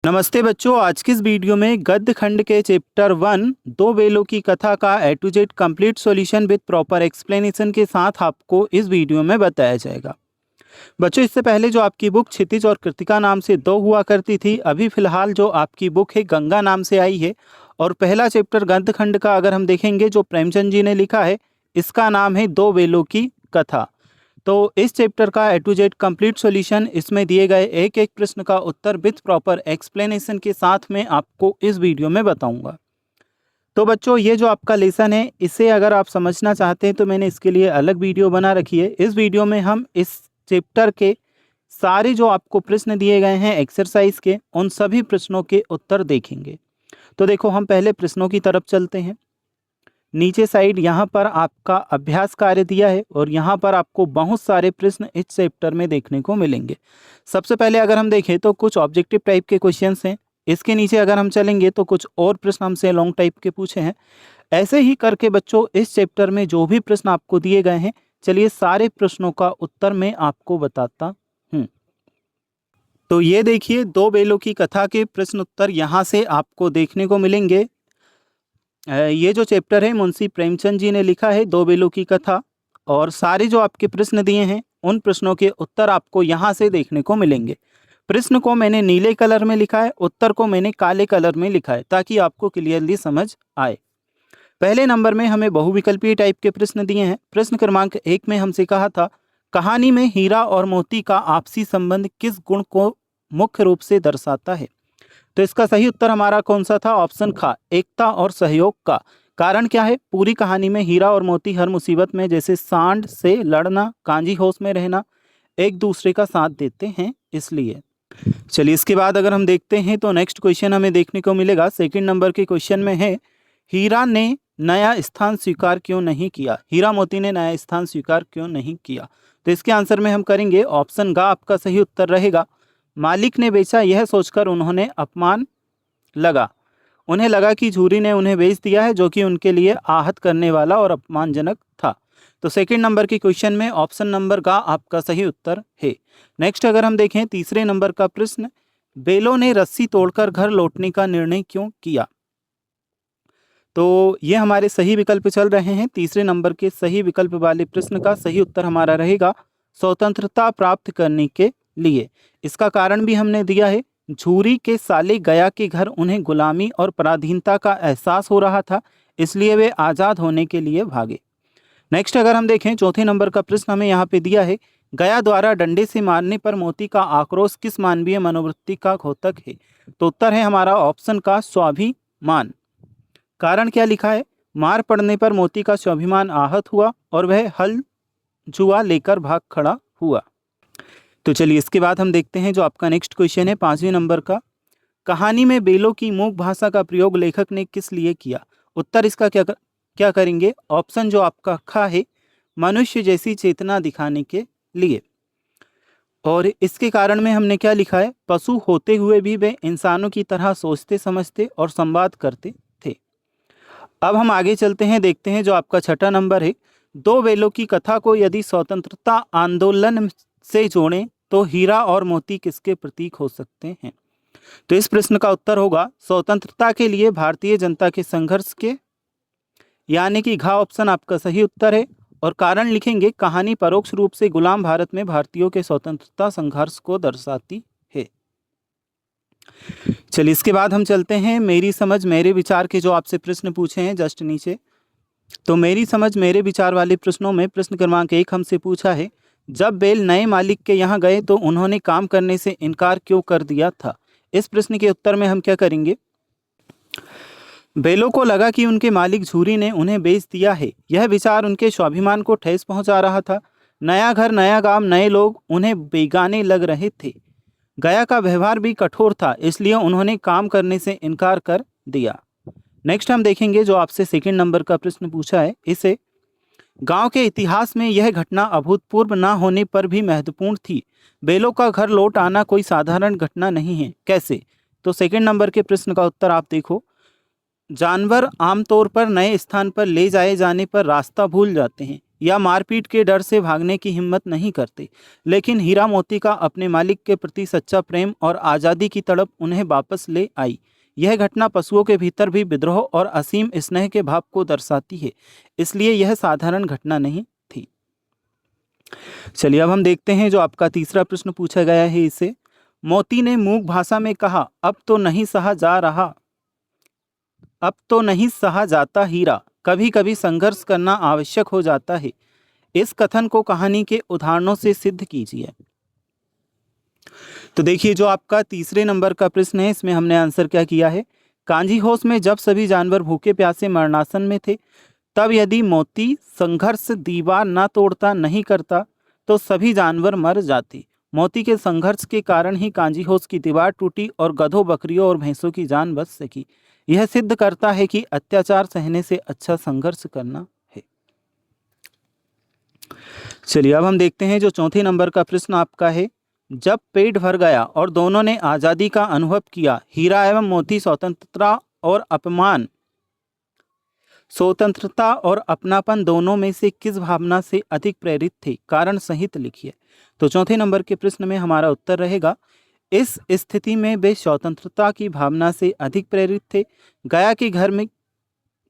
नमस्ते बच्चों, आज की इस वीडियो में गद्य खंड के चैप्टर 1 दो बेलों की कथा का A to Z complete solution with proper explanation के साथ आपको इस वीडियो में बताया जाएगा। बच्चों, इससे पहले जो आपकी बुक क्षितिज और कृतिका नाम से दो हुआ करती थी, अभी फिलहाल जो आपकी बुक है गंगा नाम से आई है। और पहला चैप्टर गद्य खंड का अगर हम देखेंगे जो प्रेमचंद जी ने लिखा है, इसका नाम है दो बेलों की कथा। तो इस चैप्टर का A to Z complete solution, इसमें दिए गए एक एक प्रश्न का उत्तर विथ प्रॉपर एक्सप्लेनेशन के साथ में आपको इस वीडियो में बताऊंगा। तो बच्चों, ये जो आपका लेसन है, इसे अगर आप समझना चाहते हैं तो मैंने इसके लिए अलग वीडियो बना रखी है। इस वीडियो में हम इस चैप्टर के सारे जो आपको प्रश्न दिए गए हैं एक्सरसाइज के, उन सभी प्रश्नों के उत्तर देखेंगे। तो देखो, हम पहले प्रश्नों की तरफ चलते हैं। नीचे साइड यहाँ पर आपका अभ्यास कार्य दिया है और यहाँ पर आपको बहुत सारे प्रश्न इस चैप्टर में देखने को मिलेंगे। सबसे पहले अगर हम देखें तो कुछ ऑब्जेक्टिव टाइप के क्वेश्चंस हैं। इसके नीचे अगर हम चलेंगे तो कुछ और प्रश्न हमसे लॉन्ग टाइप के पूछे हैं। ऐसे ही करके बच्चों, इस चैप्टर में जो भी प्रश्न आपको दिए गए हैं, चलिए सारे प्रश्नों का उत्तर मैं आपको बताता हूँ। तो ये देखिए, दो बेलों की कथा के प्रश्न उत्तर यहाँ से आपको देखने को मिलेंगे। ये जो चैप्टर है मुंशी प्रेमचंद जी ने लिखा है, दो बेलों की कथा, और सारे जो आपके प्रश्न दिए हैं उन प्रश्नों के उत्तर आपको यहाँ से देखने को मिलेंगे। प्रश्न को मैंने नीले कलर में लिखा है, उत्तर को मैंने काले कलर में लिखा है, ताकि आपको क्लियरली समझ आए। पहले नंबर में हमें बहुविकल्पीय टाइप के प्रश्न दिए हैं। प्रश्न क्रमांक 1 में हमसे कहा था, कहानी में हीरा और मोती का आपसी संबंध किस गुण को मुख्य रूप से दर्शाता है? तो इसका सही उत्तर हमारा कौन सा था? ऑप्शन खा, एकता और सहयोग का। कारण क्या है? पूरी कहानी में हीरा और मोती हर मुसीबत में, जैसे सांड से लड़ना, कांजी होश में रहना, एक दूसरे का साथ देते हैं, इसलिए। चलिए, इसके बाद अगर हम देखते हैं तो नेक्स्ट क्वेश्चन हमें देखने को मिलेगा। सेकंड नंबर के क्वेश्चन में है, हीरा ने नया स्थान स्वीकार क्यों नहीं किया? हीरा मोती ने नया स्थान स्वीकार क्यों नहीं किया? तो इसके आंसर में हम करेंगे ऑप्शन गा आपका सही उत्तर रहेगा। मालिक ने बेचा, यह सोचकर उन्होंने अपमान लगा। उन्हें लगा कि झूरी ने उन्हें बेच दिया है, जो कि उनके लिए आहत करने वाला और अपमानजनक था। तो सेकंड नंबर के क्वेश्चन में ऑप्शन नंबर का आपका सही उत्तर है। नेक्स्ट अगर हम देखें तीसरे नंबर का प्रश्न, बेलों ने रस्सी तोड़कर घर लौटने का निर्णय क्यों किया? तो ये हमारे सही विकल्प चल रहे हैं। तीसरे नंबर के सही विकल्प वाले प्रश्न का सही उत्तर हमारा रहेगा स्वतंत्रता प्राप्त करने के लिए। इसका कारण भी हमने दिया है, झूरी के साले गया के घर उन्हें गुलामी और पराधीनता का एहसास हो रहा था, इसलिए वे आज़ाद होने के लिए भागे। नेक्स्ट अगर हम देखें चौथे नंबर का प्रश्न हमें यहाँ पे दिया है, गया द्वारा डंडे से मारने पर मोती का आक्रोश किस मानवीय मनोवृत्ति का द्योतक है? तो उत्तर है हमारा ऑप्शन का स्वाभिमान। कारण क्या लिखा है? मार पड़ने पर मोती का स्वाभिमान आहत हुआ और वह हल जुआ लेकर भाग खड़ा हुआ। तो चलिए, इसके बाद हम देखते हैं जो आपका नेक्स्ट क्वेश्चन है 5वें नंबर का, कहानी में बेलों की मूक भाषा का प्रयोग लेखक ने किस लिए किया? उत्तर इसका क्या करेंगे? ऑप्शन जो आपका खा है, मनुष्य जैसी चेतना दिखाने के लिए। और इसके कारण में हमने क्या लिखा है? पशु होते हुए भी वे इंसानों की तरह सोचते समझते और संवाद करते थे। अब हम आगे चलते हैं, देखते हैं जो आपका छठा नंबर है, दो बेलों की कथा को यदि स्वतंत्रता आंदोलन से जोड़ें तो हीरा और मोती किसके प्रतीक हो सकते हैं? तो इस प्रश्न का उत्तर होगा स्वतंत्रता के लिए भारतीय जनता के संघर्ष के, यानी कि घा ऑप्शन आपका सही उत्तर है। और कारण लिखेंगे, कहानी परोक्ष रूप से गुलाम भारत में भारतीयों के स्वतंत्रता संघर्ष को दर्शाती है। चलिए, इसके बाद हम चलते हैं मेरी समझ मेरे विचार के जो आपसे प्रश्न पूछे हैं जस्ट नीचे। तो मेरी समझ मेरे विचार वाले प्रश्नों में प्रश्न क्रमांक 1 हमसे पूछा है, जब बेल नए मालिक के यहाँ गए तो उन्होंने काम करने से इनकार क्यों कर दिया था? इस प्रश्न के उत्तर में हम क्या करेंगे? बेलों को लगा कि उनके मालिक झूरी ने उन्हें बेच दिया है। यह विचार उनके स्वाभिमान को ठेस पहुंचा रहा था। नया घर, नया गांव, नए लोग उन्हें बेगाने लग रहे थे। गया का व्यवहार भी कठोर था, इसलिए उन्होंने काम करने से इनकार कर दिया। नेक्स्ट हम देखेंगे जो आपसे सेकंड नंबर का प्रश्न पूछा है, इसे गांव के इतिहास में यह घटना अभूतपूर्व ना होने पर भी महत्वपूर्ण थी। बेलों का घर लौट आना कोई साधारण घटना नहीं है, कैसे? तो सेकंड नंबर के प्रश्न का उत्तर आप देखो, जानवर आमतौर पर नए स्थान पर ले जाए जाने पर रास्ता भूल जाते हैं। या मारपीट के डर से भागने की हिम्मत नहीं करते। लेकिन हीरा मोती का अपने मालिक के प्रति सच्चा प्रेम और आज़ादी की तड़प उन्हें वापस ले आई। यह घटना पशुओं के भीतर भी विद्रोह और असीम स्नेह के भाव को दर्शाती है, इसलिए यह साधारण घटना नहीं थी। चलिए अब हम देखते हैं जो आपका तीसरा प्रश्न पूछा गया है इसे। मोती ने मूक भाषा में कहा, अब तो नहीं सहा जा रहा, अब तो नहीं सहा जाता हीरा, कभी कभी संघर्ष करना आवश्यक हो जाता है। इस कथन को कहानी के उदाहरणों से सिद्ध कीजिए। तो देखिए जो आपका तीसरे नंबर का प्रश्न है, इसमें हमने आंसर क्या किया है। कांजी होश में जब सभी जानवर भूखे प्यासे मरणासन में थे, तब यदि मोती संघर्ष दीवार न तोड़ता नहीं करता तो सभी जानवर मर जाते। मोती के संघर्ष के कारण ही कांजी होश की दीवार टूटी और गधों, बकरियों और भैंसों की जान बच सकी। यह सिद्ध करता है कि अत्याचार सहने से अच्छा संघर्ष करना है। चलिए अब हम देखते हैं जो चौथे नंबर का प्रश्न आपका है। जब पेट भर गया और दोनों ने आज़ादी का अनुभव किया, हीरा एवं मोती स्वतंत्रता और अपनापन दोनों में से किस भावना से अधिक प्रेरित थे? कारण सहित लिखिए। तो चौथे नंबर के प्रश्न में हमारा उत्तर रहेगा, इस स्थिति में वे स्वतंत्रता की भावना से अधिक प्रेरित थे। गया के घर में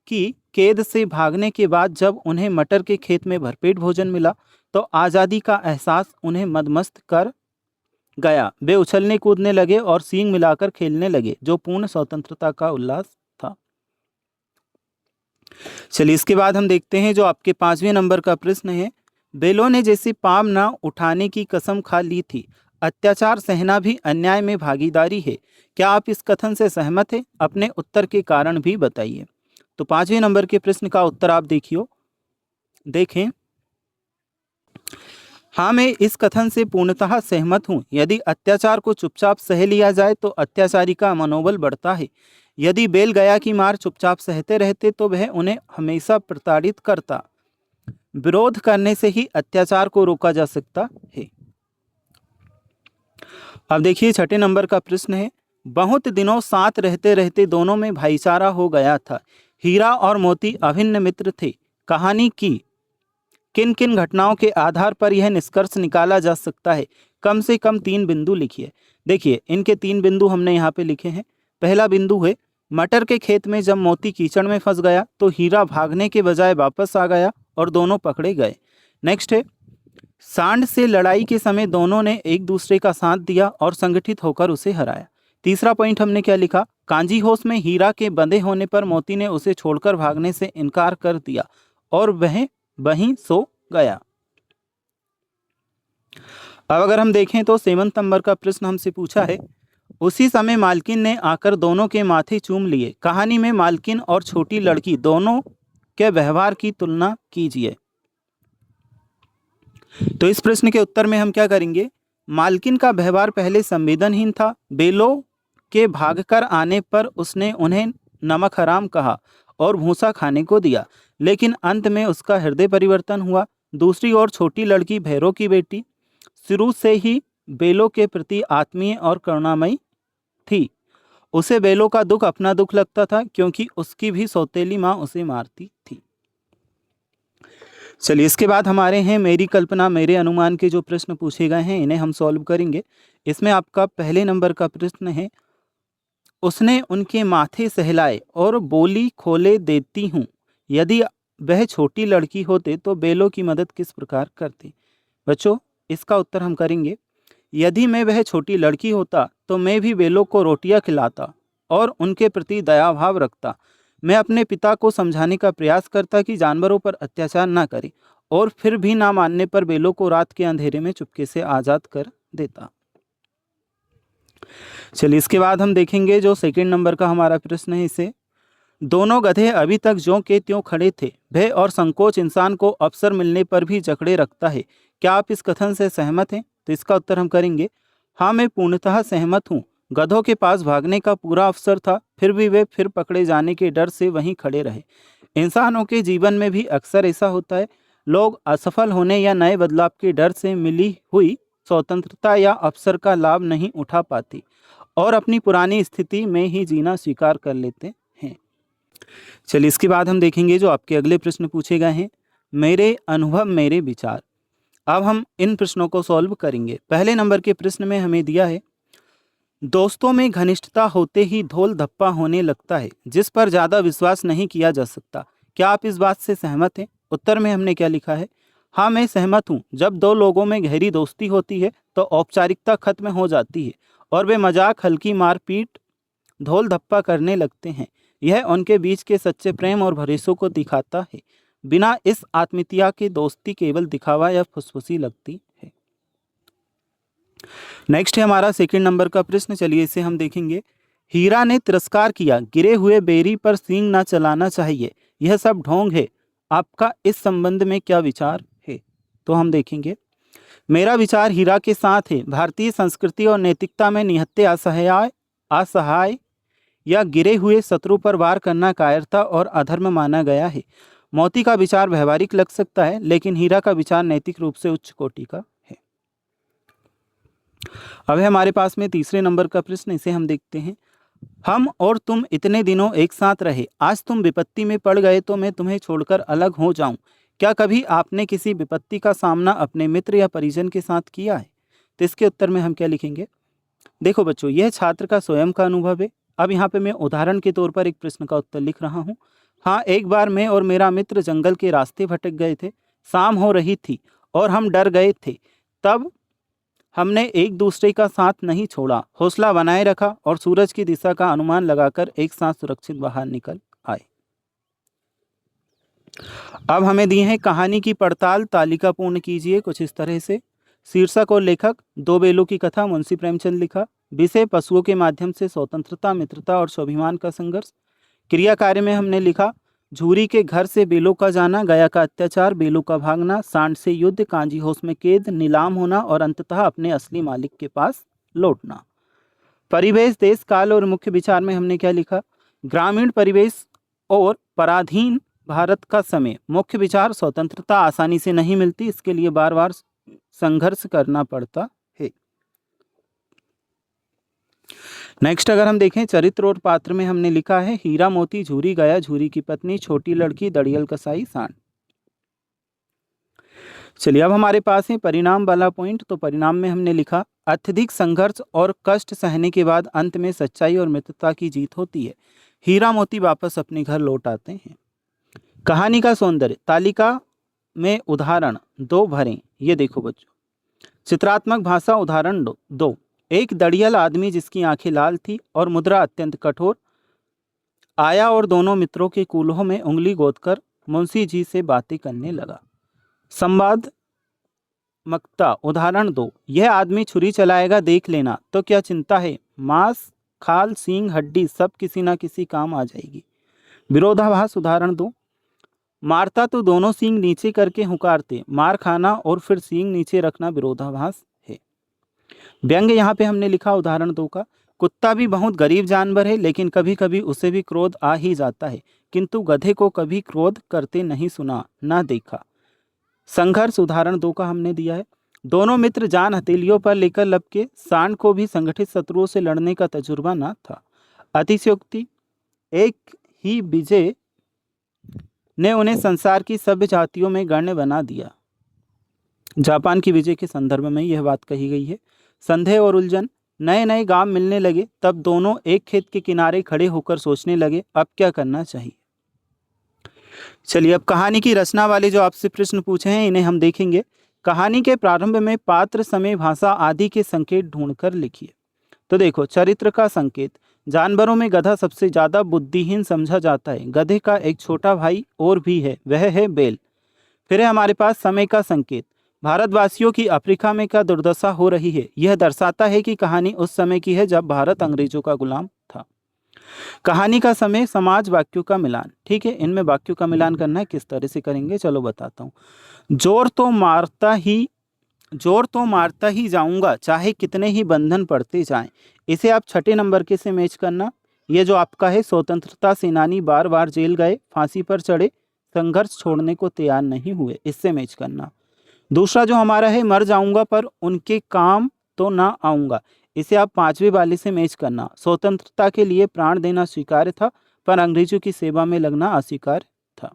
की कैद से भागने के बाद जब उन्हें मटर के खेत में भरपेट भोजन मिला तो आज़ादी का एहसास उन्हें मदमस्त कर गया। वे उछलने कूदने लगे और सींग मिलाकर खेलने लगे, जो पूर्ण स्वतंत्रता का उल्लास था। चलिए इसके बाद हम देखते हैं जो आपके पांचवें नंबर का प्रश्न है। बेलों ने जैसे पाम ना उठाने की कसम खा ली थी, अत्याचार सहना भी अन्याय में भागीदारी है। क्या आप इस कथन से सहमत हैं? अपने उत्तर के कारण भी बताइए। तो पांचवें नंबर के प्रश्न का उत्तर आप देखें। हाँ, मैं इस कथन से पूर्णतः सहमत हूँ। यदि अत्याचार को चुपचाप सह लिया जाए तो अत्याचारी का मनोबल बढ़ता है। यदि बैल गया की मार चुपचाप सहते रहते तो वह उन्हें हमेशा प्रताड़ित करता। विरोध करने से ही अत्याचार को रोका जा सकता है। अब देखिए छठे नंबर का प्रश्न है। बहुत दिनों साथ रहते रहते दोनों में भाईचारा हो गया था। हीरा और मोती अभिन्न मित्र थे। कहानी की किन किन घटनाओं के आधार पर यह निष्कर्ष निकाला जा सकता है? कम से कम 3 बिंदु लिखिए। देखिए इनके 3 बिंदु हमने यहाँ पे लिखे हैं। पहला बिंदु है, मटर के खेत में जब मोती कीचड़ में फंस गया तो हीरा भागने के बजाय वापस आ गया और दोनों पकड़े गए। नेक्स्ट है, सांड से लड़ाई के समय दोनों ने एक दूसरे का साथ दिया और संगठित होकर उसे हराया। तीसरा पॉइंट हमने क्या लिखा, कांजी होश में हीरा के बंधे होने पर मोती ने उसे छोड़कर भागने से इनकार कर दिया और वह वहीं सो गया। अब अगर हम देखें तो 7 नंबर का प्रश्न हमसे पूछा है। उसी समय मालकिन ने आकर दोनों के माथे चूम लिए। कहानी में मालकिन और छोटी लड़की दोनों के व्यवहार की तुलना कीजिए। तो इस प्रश्न के उत्तर में हम क्या करेंगे, मालकिन का व्यवहार पहले संवेदनहीन था। बेलों के भागकर आने पर उसने उन्हें नमक हराम कहा और भूसा खाने को दिया, लेकिन अंत में उसका हृदय परिवर्तन हुआ। दूसरी ओर छोटी लड़की भैरव की बेटी शुरू से ही बेलों के प्रति आत्मीय और करुणामयी थी। उसे बेलों का दुख अपना दुख लगता था क्योंकि उसकी भी सौतेली माँ उसे मारती थी। चलिए इसके बाद हमारे हैं मेरी कल्पना मेरे अनुमान के जो प्रश्न पूछे गए हैं इन्हें हम सॉल्व करेंगे। इसमें आपका पहले नंबर का प्रश्न है, उसने उनके माथे सहलाए और बोली खोले देती हूँ। यदि वह छोटी लड़की होते तो बेलों की मदद किस प्रकार करती? बच्चों इसका उत्तर हम करेंगे, यदि मैं वह छोटी लड़की होता तो मैं भी बेलों को रोटियां खिलाता और उनके प्रति दया भाव रखता। मैं अपने पिता को समझाने का प्रयास करता कि जानवरों पर अत्याचार ना करें और फिर भी ना मानने पर बेलों को रात के अंधेरे में चुपके से आज़ाद कर देता। चलिए इसके बाद हम देखेंगे जो 2 नंबर का हमारा प्रश्न है इसे। दोनों गधे अभी तक ज्यों के त्यों खड़े थे। भय और संकोच इंसान को अवसर मिलने पर भी जकड़े रखता है। क्या आप इस कथन से सहमत हैं? तो इसका उत्तर हम करेंगे, हाँ मैं पूर्णतः सहमत हूँ। गधों के पास भागने का पूरा अवसर था, फिर भी वे फिर पकड़े जाने के डर से वहीं खड़े रहे। इंसानों के जीवन में भी अक्सर ऐसा होता है। लोग असफल होने या नए बदलाव के डर से मिली हुई स्वतंत्रता या अवसर का लाभ नहीं उठा पाते और अपनी पुरानी स्थिति में ही जीना स्वीकार कर लेते हैं। चलिए इसके बाद हम देखेंगे जो आपके अगले प्रश्न पूछे गए हैं। मेरे अनुभव मेरे विचार। अब हम इन प्रश्नों को सॉल्व करेंगे। पहले नंबर के प्रश्न में हमें दिया है, दोस्तों में घनिष्ठता होते ही धोल धप्पा होने लगता है, जिस पर ज़्यादा विश्वास नहीं किया जा सकता। क्या आप इस बात से सहमत हैं? उत्तर में हमने क्या लिखा है, हाँ मैं सहमत हूँ। जब दो लोगों में गहरी दोस्ती होती है तो औपचारिकता खत्म हो जाती है और वे मजाक, हल्की मारपीट, धोल धप्पा करने लगते हैं। यह उनके बीच के सच्चे प्रेम और भरोसे को दिखाता है। बिना इस आत्मीयता के दोस्ती केवल दिखावा या फुसफुसी लगती है। नेक्स्ट है हमारा सेकंड नंबर का प्रश्न, चलिए इसे हम देखेंगे। हीरा ने तिरस्कार किया, गिरे हुए बेरी पर सींग ना चलाना चाहिए, यह सब ढोंग है। आपका इस संबंध में क्या विचार है? तो हम देखेंगे, मेरा विचार हीरा के साथ है। भारतीय संस्कृति और नैतिकता में निहत्थे असहाय या गिरे हुए शत्रु पर वार करना कायरता और अधर्म माना गया है। मोती का विचार व्यवहारिक लग सकता है, लेकिन हीरा का विचार नैतिक रूप से उच्च कोटि का है। अब है हमारे पास में तीसरे नंबर का प्रश्न, इसे हम देखते हैं। हम और तुम इतने दिनों एक साथ रहे, आज तुम विपत्ति में पड़ गए तो मैं तुम्हें छोड़कर अलग हो जाऊं। क्या कभी आपने किसी विपत्ति का सामना अपने मित्र या परिजन के साथ किया है? तो इसके उत्तर में हम क्या लिखेंगे? देखो बच्चों, यह छात्र का स्वयं का अनुभव है। अब यहाँ पे मैं उदाहरण के तौर पर एक प्रश्न का उत्तर लिख रहा हूँ। हाँ, एक बार मैं और मेरा मित्र जंगल के रास्ते भटक गए थे। शाम हो रही थी और हम डर गए थे। तब हमने एक दूसरे का साथ नहीं छोड़ा, हौसला बनाए रखा और सूरज की दिशा का अनुमान लगाकर एक साथ सुरक्षित बाहर निकल आए। अब हमें दी है कहानी की पड़ताल, तालिका पूर्ण कीजिए कुछ इस तरह से। शीर्षक और लेखक, दो बेलों की कथा, मुंशी प्रेमचंद लिखा। विषय, पशुओं के माध्यम से स्वतंत्रता, मित्रता और स्वाभिमान का संघर्ष। क्रिया कार्य में हमने लिखा, झूरी के घर से बेलों का जाना, गया का अत्याचार, बेलों का भागना, सांड से युद्ध, कांजी होश में कैद, नीलाम होना और अंततः अपने असली मालिक के पास लौटना। परिवेश, देश, काल और मुख्य विचार में हमने क्या लिखा, ग्रामीण परिवेश और पराधीन भारत का समय। मुख्य विचार, स्वतंत्रता आसानी से नहीं मिलती, इसके लिए बार बार संघर्ष करना पड़ता है। नेक्स्ट अगर हम देखें, चरित्र और पात्र में हमने लिखा है, हीरा मोती, झूरी, गया, झूरी की पत्नी, छोटी लड़की, दड़ियल कसाई, सांड। चलिए अब हमारे पास है परिणाम वाला पॉइंट। तो परिणाम में हमने लिखा, अत्यधिक संघर्ष और कष्ट सहने के बाद अंत में सच्चाई और मित्रता की जीत होती है। हीरा मोती वापस अपने घर लौट आते हैं। कहानी का सौंदर्य, तालिका में उदाहरण दो भरें। ये देखो बच्चों, चित्रात्मक भाषा, उदाहरण दो। एक दड़ियल आदमी जिसकी आंखें लाल थी और मुद्रा अत्यंत कठोर आया और दोनों मित्रों के कूल्हों में उंगली गोदकर मुंशी जी से बातें करने लगा। संवाद मक्ता, उदाहरण दो। यह आदमी छुरी चलाएगा, देख लेना, तो क्या चिंता है, मांस, खाल, सींग, हड्डी सब किसी ना किसी काम आ जाएगी। विरोधाभास, उदाहरण दो। मारता तो दोनों सींग नीचे करके हुकारते, मार खाना और फिर सींग नीचे रखना विरोधाभास है। व्यंग्य यहाँ पे हमने लिखा उदाहरण दो का, कुत्ता भी बहुत गरीब जानवर है, लेकिन कभी कभी उसे भी क्रोध आ ही जाता है, किंतु गधे को कभी क्रोध करते नहीं सुना ना देखा। संघर्ष, उदाहरण दो का हमने दिया है, दोनों मित्र जान हथेलियों पर लेकर लपके, सांड को भी संगठित शत्रुओं से लड़ने का तजुर्बा ना था। अतिशयोक्ति, एक ही विजय ने उन्हें संसार की सभ्य जातियों में गण्य बना दिया। जापान की विजय के संदर्भ में यह बात कही गई है। संदेह और उलझन, नए नए गांव मिलने लगे, तब दोनों एक खेत के किनारे खड़े होकर सोचने लगे अब क्या करना चाहिए। चलिए अब कहानी की रचना वाले जो आपसे प्रश्न पूछे हैं इन्हें हम देखेंगे। कहानी के प्रारंभ में पात्र, समय, भाषा आदि के संकेत ढूंढकर लिखिए। तो देखो, चरित्र का संकेत, जानवरों में गधा सबसे ज्यादा बुद्धिहीन समझा जाता है। गधे का एक छोटा भाई और भी है, वह है बैल। फिर है हमारे पास समय का संकेत, भारतवासियों की अफ्रीका में क्या दुर्दशा हो रही है, यह दर्शाता है कि कहानी उस समय की है जब भारत अंग्रेजों का गुलाम था। कहानी का समय, समाज, वाक्यों का मिलान। ठीक है, इनमें वाक्यों का मिलान करना है, किस तरह से करेंगे चलो बताता हूँ। जोर तो मारता ही जाऊंगा, चाहे कितने ही बंधन पड़ते जाएं। इसे आप छठे नंबर के से मैच करना। ये जो आपका है, स्वतंत्रता सेनानी बार बार जेल गए, फांसी पर चढ़े, संघर्ष छोड़ने को तैयार नहीं हुए, इससे मैच करना। दूसरा जो हमारा है, मर जाऊंगा पर उनके काम तो ना आऊंगा, इसे आप पांचवे वाले से मैच करना। स्वतंत्रता के लिए प्राण देना स्वीकार्य था, पर अंग्रेजों की सेवा में लगना अस्वीकार्य था।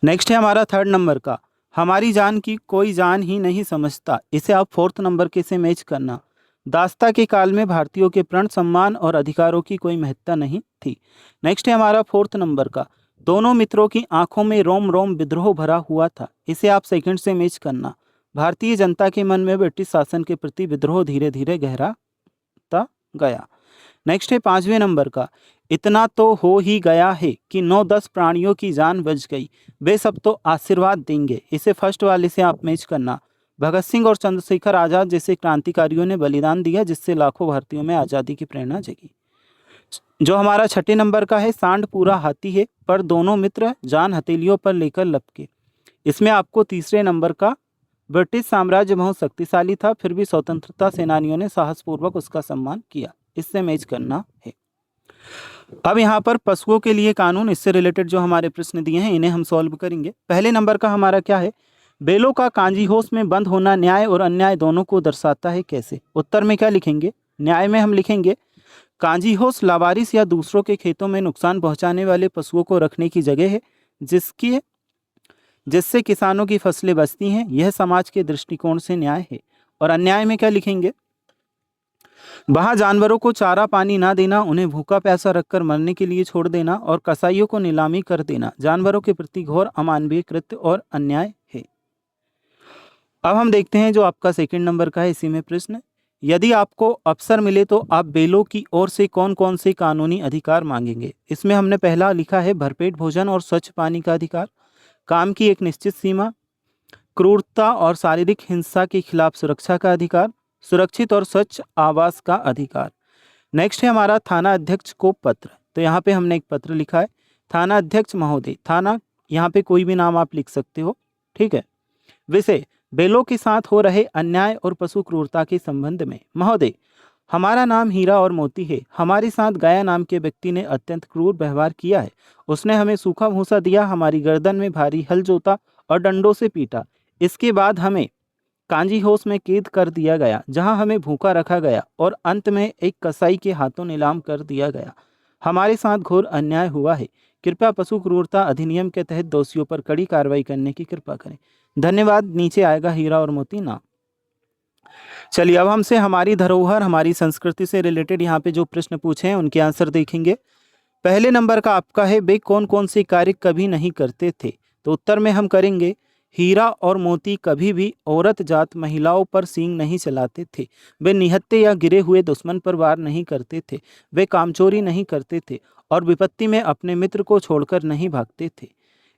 नेक्स्ट है हमारा थर्ड नंबर का, हमारी जान की कोई जान ही नहीं समझता। इसे आप फोर्थ नंबर के से मैच करना। दास्ता के काल में भारतीयों के प्रण, सम्मान और अधिकारों की कोई महत्ता नहीं थी। नेक्स्ट है हमारा फोर्थ नंबर का, दोनों मित्रों की आंखों में रोम रोम विद्रोह भरा हुआ था। इसे आप सेकंड से मैच करना। भारतीय जनता के मन में ब्रिटिश शासन के प्रति विद्रोह धीरे धीरे गहराता गया। नेक्स्ट है पांचवें नंबर का, इतना तो हो ही गया है कि 9-10 प्राणियों की जान बच गई, वे सब तो आशीर्वाद देंगे। इसे फर्स्ट वाले से आप मैच करना। भगत सिंह और चंद्रशेखर आजाद जैसे क्रांतिकारियों ने बलिदान दिया, जिससे लाखों भारतीयों में आज़ादी की प्रेरणा जगी। जो हमारा छठे नंबर का है, सांड पूरा हाथी है पर दोनों मित्र जान हथेलियों पर लेकर लपके। इसमें आपको तीसरे नंबर का, ब्रिटिश साम्राज्य बहुत शक्तिशाली था फिर भी स्वतंत्रता सेनानियों ने साहसपूर्वक उसका सम्मान किया। इससे मैच करना है। अब यहाँ पर पशुओं के लिए कानून, इससे रिलेटेड जो हमारे प्रश्न दिए हैं इन्हें हम सॉल्व करेंगे। पहले नंबर का हमारा क्या है, बैलों का कांजी होश में बंद होना न्याय और अन्याय दोनों को दर्शाता है, कैसे? उत्तर में क्या लिखेंगे? न्याय में हम लिखेंगे कांजी होश लावारिस या दूसरों के खेतों में नुकसान पहुंचाने वाले पशुओं को रखने की जगह है जिससे किसानों की फसलें बचती हैं, यह समाज के दृष्टिकोण से न्याय है। और अन्याय में क्या लिखेंगे? वहाँ जानवरों को चारा पानी ना देना, उन्हें भूखा प्यासा रखकर मरने के लिए छोड़ देना और कसाईयों को नीलामी कर देना जानवरों के प्रति घोर अमानवीय कृत्य और अन्याय है। अब हम देखते हैं जो आपका सेकंड नंबर का है, इसी में प्रश्न, यदि आपको अवसर मिले तो आप बैलों की ओर से कौन कौन से कानूनी अधिकार मांगेंगे? इसमें हमने पहला लिखा है भरपेट भोजन और स्वच्छ पानी का अधिकार, काम की एक निश्चित सीमा, क्रूरता और शारीरिक हिंसा के खिलाफ सुरक्षा का अधिकार, सुरक्षित और स्वच्छ आवास का अधिकार। नेक्स्ट है हमारा थाना अध्यक्ष को पत्र। तो यहाँ पे हमने एक पत्र लिखा है, थाना अध्यक्ष महोदय, थाना यहाँ पे कोई भी नाम आप लिख सकते हो, ठीक है। विषय, बैलों के साथ हो रहे अन्याय और पशु क्रूरता के संबंध में। महोदय, हमारा नाम हीरा और मोती है, हमारे साथ गया नाम के व्यक्ति ने अत्यंत क्रूर व्यवहार किया है। उसने हमें सूखा भूसा दिया, हमारी गर्दन में भारी हल जोता और डंडों से पीटा। इसके बाद हमें कांजी हाउस में कैद कर दिया गया, जहां हमें भूखा रखा गया और अंत में एक कसाई के हाथों नीलाम कर दिया गया। हमारे साथ घोर अन्याय हुआ है। कृपया पशु क्रूरता अधिनियम के तहत दोषियों पर कड़ी कार्रवाई करने की कृपा करें। धन्यवाद। नीचे आएगा हीरा और मोती नाम। चलिए अब हमसे हमारी धरोहर, हमारी संस्कृति से रिलेटेड यहाँ पे जो प्रश्न पूछे हैं उनके आंसर देखेंगे। पहले नंबर का आपका है, वे कौन कौन से कार्य कभी नहीं करते थे? तो उत्तर में हम करेंगे, हीरा और मोती कभी भी औरत जात महिलाओं पर सींग नहीं चलाते थे, वे निहत्थे या गिरे हुए दुश्मन पर वार नहीं करते थे, वे कामचोरी नहीं करते थे और विपत्ति में अपने मित्र को छोड़कर नहीं भागते थे।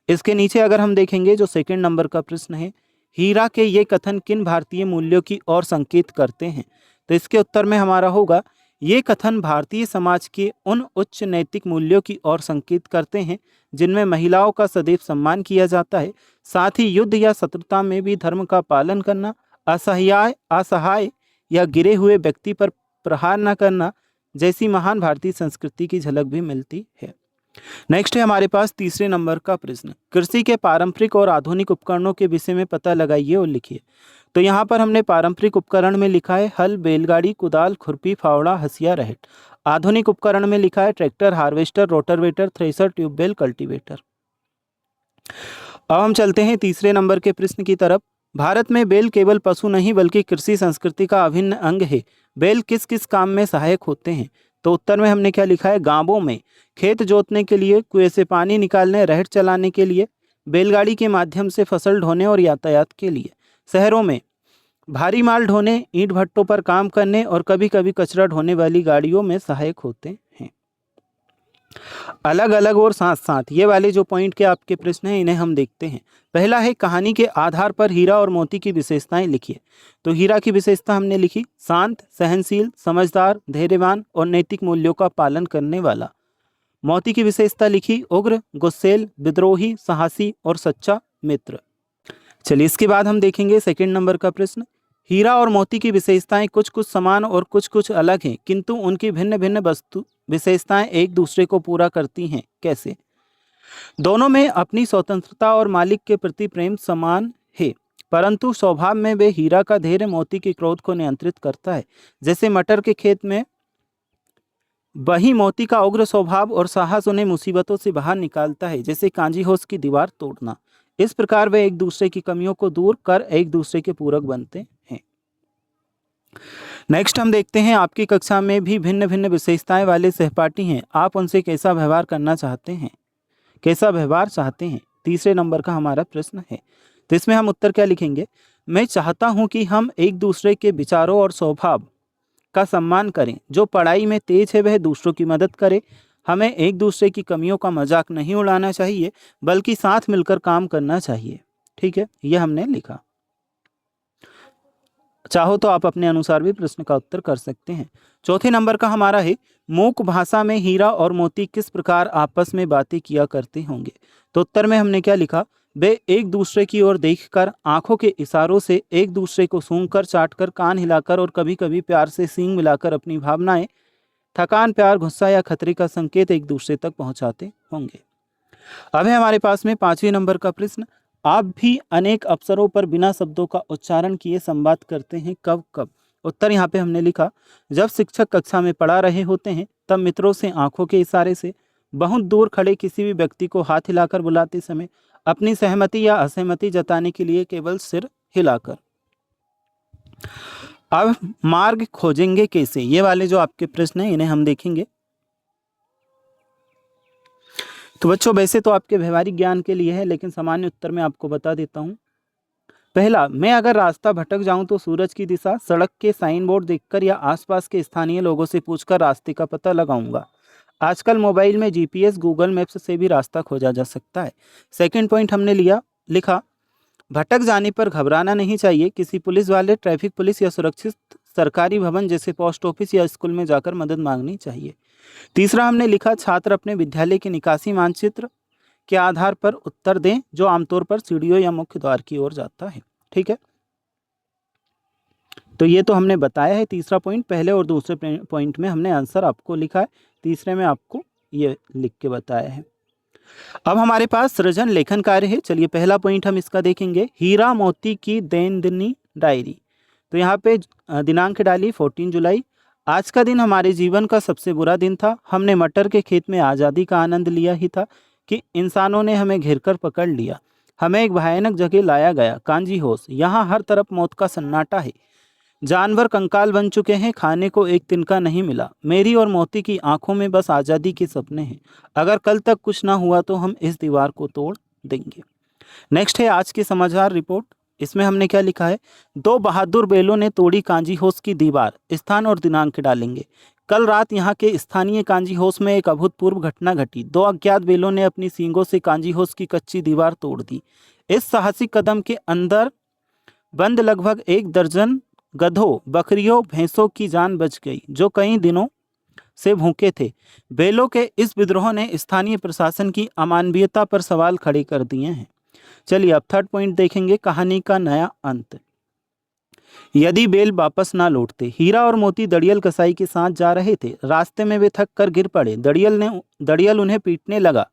इसके नीचे अगर हम देखेंगे जो सेकंड नंबर का प्रश्न है, हीरा के ये कथन किन भारतीय मूल्यों की ओर संकेत करते हैं? तो इसके उत्तर में हमारा होगा, ये कथन भारतीय समाज के उन उच्च नैतिक मूल्यों की ओर संकेत करते हैं जिनमें महिलाओं का सदैव सम्मान किया जाता है, साथ ही युद्ध या शत्रुता में भी धर्म का पालन करना, असहाय या गिरे हुए व्यक्ति पर प्रहार न करना जैसी महान भारतीय संस्कृति की झलक भी मिलती है। नेक्स्ट है हमारे पास तीसरे नंबर का प्रश्न, कृषि के पारंपरिक और आधुनिक उपकरणों के विषय में पता लगाइए और लिखिए। तो यहाँ पर हमने पारंपरिक उपकरण में लिखा है हल, बैलगाड़ी, कुदाल, खुरपी, फावड़ा, हसिया, रहट। आधुनिक उपकरण में लिखा है tractor, harvester, rotavator, thresher, tubewell, cultivator. अब हम चलते हैं तीसरे नंबर के प्रश्न की तरफ। भारत में बैल केवल पशु नहीं बल्कि कृषि संस्कृति का अभिन्न अंग है। बैल किस किस काम में सहायक होते हैं? तो उत्तर में हमने क्या लिखा है, गांवों में खेत जोतने के लिए, कुएं से पानी निकालने, रहट चलाने के लिए, बैलगाड़ी के माध्यम से फसल ढोने और यातायात के लिए। शहरों में भारी माल ढोने, ईंट भट्टों पर काम करने और कभी कभी कचरा ढोने वाली गाड़ियों में सहायक होते हैं। अलग अलग और साथ साथ ये वाले जो पॉइंट के आपके प्रश्न हैं इन्हें हम देखते हैं। पहला है, कहानी के आधार पर हीरा और मोती की विशेषताएं लिखिए। तो हीरा की विशेषता हमने लिखी, शांत, सहनशील, समझदार, धैर्यवान और नैतिक मूल्यों का पालन करने वाला। मोती की विशेषता लिखी, उग्र, गुस्सैल, विद्रोही, साहसी और सच्चा मित्र। चलिए इसके बाद हम देखेंगे सेकंड नंबर का प्रश्न, हीरा और मोती की विशेषताएं कुछ कुछ समान और कुछ कुछ अलग हैं, किंतु उनकी भिन्न भिन्न वस्तु विशेषताएं एक दूसरे को पूरा करती हैं, कैसे? दोनों में अपनी स्वतंत्रता और मालिक के प्रति प्रेम समान है, परंतु स्वभाव में वे हीरा का धैर्य मोती के क्रोध को नियंत्रित करता है। जैसे मटर के खेत में वही मोती का उग्र स्वभाव और साहस उन्हें मुसीबतों से बाहर निकालता है, जैसे कांजी होस की दीवार तोड़ना। इस प्रकार वे एक दूसरे की कमियों को दूर कर एक दूसरे के पूरक बनते हैं। नेक्स्ट हम देखते हैं, आपकी कक्षा में भी भिन्न भिन्न विशेषताएं वाले सहपाठी हैं, आप उनसे कैसा व्यवहार करना चाहते हैं, कैसा व्यवहार चाहते हैं, तीसरे नंबर का हमारा प्रश्न है। तो इसमें हम उत्तर क्या लिखेंगे, मैं चाहता हूं कि हम एक दूसरे के विचारों और स्वभाव का सम्मान करें। जो पढ़ाई में तेज है वह दूसरों की मदद करे। हमें एक दूसरे की कमियों का मजाक नहीं उड़ाना चाहिए, बल्कि साथ मिलकर काम करना चाहिए। ठीक है, यह हमने लिखा। चाहो तो आप अपने अनुसार भी प्रश्न का उत्तर कर सकते हैं। चौथे नंबर का हमारा है, मूक भाषा में हीरा और मोती किस प्रकार आपस में बातें किया करते होंगे। तो उत्तर में हमने क्या लिखा, वे एक दूसरे की ओर देखकर आंखों के इशारों से एक दूसरे को सूंघकर, चाटकर, कान हिलाकर और कभी कभी प्यार से सींग मिलाकर अपनी भावनाएं, थकान, प्यार, गुस्सा या खतरे का संकेत एक दूसरे तक पहुंचाते होंगे। अब है हमारे पास में पांचवें नंबर का प्रश्न, आप भी अनेक अवसरों पर बिना शब्दों का उच्चारण किए संवाद करते हैं, कब कब। उत्तर यहाँ पे हमने लिखा, जब शिक्षक कक्षा में पढ़ा रहे होते हैं तब मित्रों से आंखों के इशारे से, बहुत दूर खड़े किसी भी व्यक्ति को हाथ हिलाकर बुलाते समय, अपनी सहमति या असहमति जताने के लिए केवल सिर हिलाकर। अब मार्ग खोजेंगे कैसे, ये वाले जो आपके प्रश्न हैं इन्हें हम देखेंगे। तो बच्चों वैसे तो आपके व्यवहारिक ज्ञान के लिए है, लेकिन सामान्य उत्तर में आपको बता देता हूँ। पहला, मैं अगर रास्ता भटक जाऊं तो सूरज की दिशा, सड़क के साइन बोर्ड देखकर या आसपास के स्थानीय लोगों से पूछकर रास्ते का पता लगाऊंगा। आजकल मोबाइल में जीपीएस, गूगल मैप्स से भी रास्ता खोजा जा सकता है। सेकंड पॉइंट हमने लिखा, भटक जाने पर घबराना नहीं चाहिए। किसी पुलिस वाले, ट्रैफिक पुलिस या सुरक्षित सरकारी भवन जैसे पोस्ट ऑफिस या स्कूल में जाकर मदद मांगनी चाहिए। तीसरा हमने लिखा, छात्र अपने विद्यालय के निकासी मानचित्र के आधार पर उत्तर दें, जो आमतौर पर सीढ़ियों या मुख्य द्वार की ओर जाता है। ठीक है, तो ये तो हमने बताया है तीसरा पॉइंट। पहले और दूसरे पॉइंट में हमने आंसर आपको लिखा है, तीसरे में आपको ये लिख के बताया है। अब हमारे पास सृजन लेखन कार्य है। चलिए पहला पॉइंट हम इसका देखेंगे, हीरा मोती की दैनंदिनी डायरी। तो यहाँ पे दिनांक डाली 14 जुलाई। आज का दिन हमारे जीवन का सबसे बुरा दिन था। हमने मटर के खेत में आज़ादी का आनंद लिया ही था कि इंसानों ने हमें घेरकर पकड़ लिया। हमें एक भयानक जगह लाया गया, कांजी होस। यहाँ हर तरफ मौत का सन्नाटा है। जानवर कंकाल बन चुके हैं, खाने को एक तिनका नहीं मिला। मेरी और मोती की आंखों में बस आज़ादी के सपने हैं। अगर कल तक कुछ ना हुआ तो हम इस दीवार को तोड़ देंगे। नेक्स्ट है आज की समाचार रिपोर्ट। इसमें हमने क्या लिखा है, दो बहादुर बेलों ने तोड़ी कांजी होस की दीवार। स्थान और दिनांक डालेंगे। कल रात यहाँ के स्थानीय कांजी होस में एक अभूतपूर्व घटना घटी। दो अज्ञात बेलों ने अपनी सींगों से कांजी होस की कच्ची दीवार तोड़ दी। इस साहसिक कदम के अंदर बंद लगभग 1 दर्जन गधों, बकरियों, भैंसों की जान बच गई, जो कई दिनों से भूखे थे। बेलों के इस विद्रोह ने स्थानीय प्रशासन की अमानवीयता पर सवाल खड़े कर दिए हैं। चलिए अब थर्ड पॉइंट देखेंगे, कहानी का नया अंत। यदि बेल वापस ना लौटते। हीरा और मोती दड़ियल कसाई के साथ जा रहे थे। रास्ते में वे थक कर गिर पड़े। दड़ियल उन्हें पीटने लगा।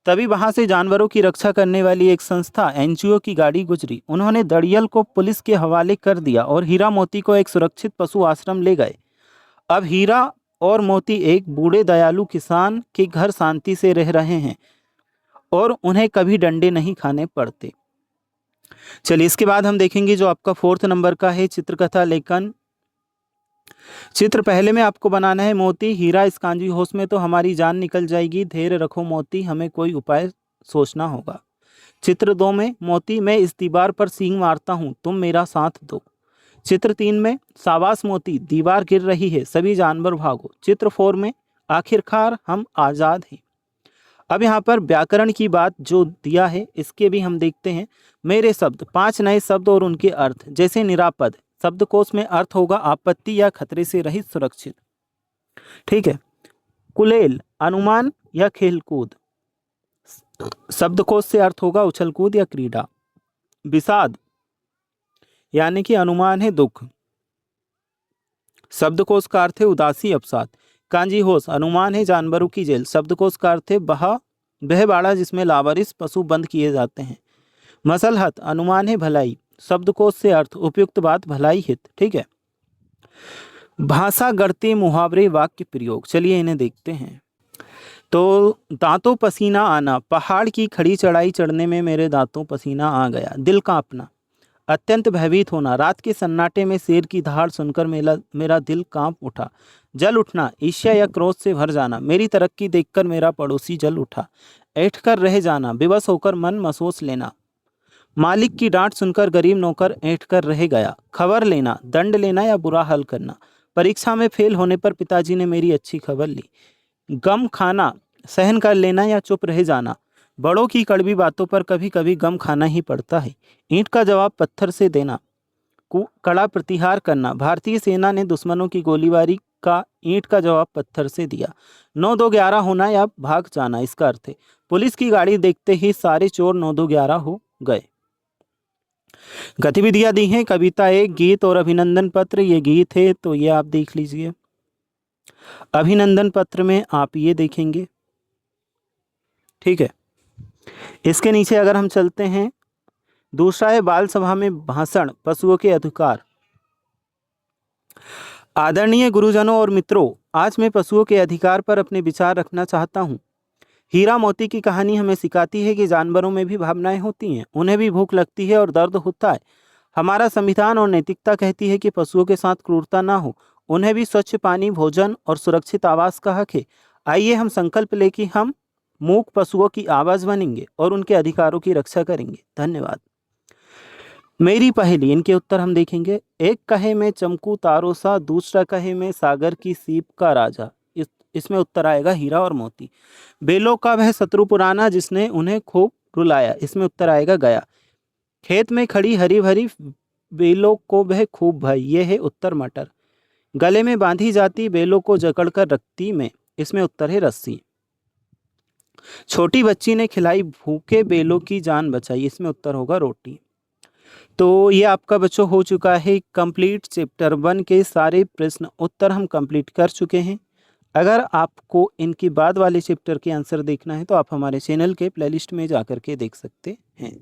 तभी वहां से जानवरों की रक्षा करने वाली एक संस्था एनजीओ की गाड़ी गुजरी। उन्होंने दड़ियल को पुलिस के हवाले कर दिया और हीरा मोती को एक सुरक्षित पशु आश्रम ले गए। अब हीरा और मोती एक बूढ़े दयालु किसान के घर शांति से रह रहे हैं और उन्हें कभी डंडे नहीं खाने पड़ते। चलिए इसके बाद हम देखेंगे जो आपका 4th नंबर का है, चित्रकथा लेखन। चित्र पहले में आपको बनाना है, मोती, हीरा इस कांजी होस में तो हमारी जान निकल जाएगी। धैर्य रखो मोती, हमें कोई उपाय सोचना होगा। चित्र 2 में, मोती, मैं इस दीवार पर सींग मारता हूँ, तुम मेरा साथ दो। चित्र 3 में, साबास मोती, दीवार गिर रही है, सभी जानवर भागो। चित्र 4 में, आखिरकार हम आज़ाद हैं। अब यहाँ पर व्याकरण की बात जो दिया है इसके भी हम देखते हैं। मेरे शब्द, 5 नए शब्द और उनके अर्थ। जैसे निरापद, शब्दकोश में अर्थ होगा आपत्ति या खतरे से रहित, सुरक्षित। ठीक है। कुलेल, अनुमान या खेलकूद। शब्दकोश से अर्थ होगा उछलकूद या क्रीड़ा। विषाद यानी कि अनुमान है दुख। शब्दकोश का अर्थ है उदासी, अवसाद। कांजी होस, अनुमान है जानवरों की जेल। शब्दकोश का अर्थ है बहबाड़ा जिसमें लावारिस पशु बंद किए जाते हैं। मसलहत, अनुमान है भलाई। शब्दकोश से अर्थ उपयुक्त बात, भलाई, हित। ठीक है। भाषा गढ़ते मुहावरे वाक्य प्रयोग, चलिए इन्हें देखते हैं। तो दांतों पसीना आना, पहाड़ की खड़ी चढ़ाई चढ़ने में मेरे दांतों पसीना आ गया। दिल कांपना, अत्यंत भयभीत होना, रात के सन्नाटे में शेर की दहाड़ सुनकर मेरा दिल कांप उठा। जल उठना, ईर्ष्या या क्रोध से भर जाना, मेरी तरक्की देखकर मेरा पड़ोसी जल उठा। ऐंठ कर रह जाना, बेबस होकर मन मसोस लेना, मालिक की डांट सुनकर गरीब नौकर ऐंठ कर रह गया। खबर लेना, दंड लेना या बुरा हाल करना, परीक्षा में फेल होने पर पिताजी ने मेरी अच्छी खबर ली। गम खाना, सहन कर लेना या चुप रह जाना, बड़ों की कड़वी बातों पर कभी कभी गम खाना ही पड़ता है। ईंट का जवाब पत्थर से देना, कड़ा प्रतिहार करना, भारतीय सेना ने दुश्मनों की गोलीबारी का ईंट का जवाब पत्थर से दिया। 9-2-11 होना या भाग जाना, इसका अर्थ है पुलिस की गाड़ी देखते ही सारे चोर 9-2-11 हो गए। गतिविधियां दी हैं, कविता एक, गीत और अभिनंदन पत्र। ये गीत है तो ये आप देख लीजिए। अभिनंदन पत्र में आप ये देखेंगे, ठीक है। इसके नीचे अगर हम चलते हैं, दूसरा है बाल सभा में भाषण, पशुओं के अधिकार। आदरणीय गुरुजनों और मित्रों, आज मैं पशुओं के अधिकार पर अपने विचार रखना चाहता हूँ। हीरा मोती की कहानी हमें सिखाती है कि जानवरों में भी भावनाएं होती हैं, उन्हें भी भूख लगती है और दर्द होता है। हमारा संविधान और नैतिकता कहती है कि पशुओं के साथ क्रूरता ना हो, उन्हें भी स्वच्छ पानी, भोजन और सुरक्षित आवास का हक है। आइए हम संकल्प लें कि हम मूक पशुओं की आवाज़ बनेंगे और उनके अधिकारों की रक्षा करेंगे। धन्यवाद। मेरी पहेली, इनके उत्तर हम देखेंगे। एक कहे मैं चमकू तारों सा, दूसरा कहे मैं सागर की सीप का राजा। इसमें उत्तर आएगा हीरा और मोती। बेलों का वह शत्रु पुराना, जिसने उन्हें खूब रुलाया। इसमें उत्तर आएगा गया। खेत में खड़ी हरी भरी बेलों को वह खूब भाई। ये है उत्तर मटर। गले में बांधी जाती बेलों को जकड़ कर रखती मैं। इसमें उत्तर है रस्सी। छोटी बच्ची ने खिलाई भूखे बेलों की जान बचाई। इसमें उत्तर होगा रोटी। तो ये आपका बच्चों हो चुका है कंप्लीट। चैप्टर 1 के सारे प्रश्न उत्तर हम कंप्लीट कर चुके हैं। अगर आपको इनके बाद वाले चैप्टर के आंसर देखना है तो आप हमारे चैनल के प्लेलिस्ट में जाकर के देख सकते हैं।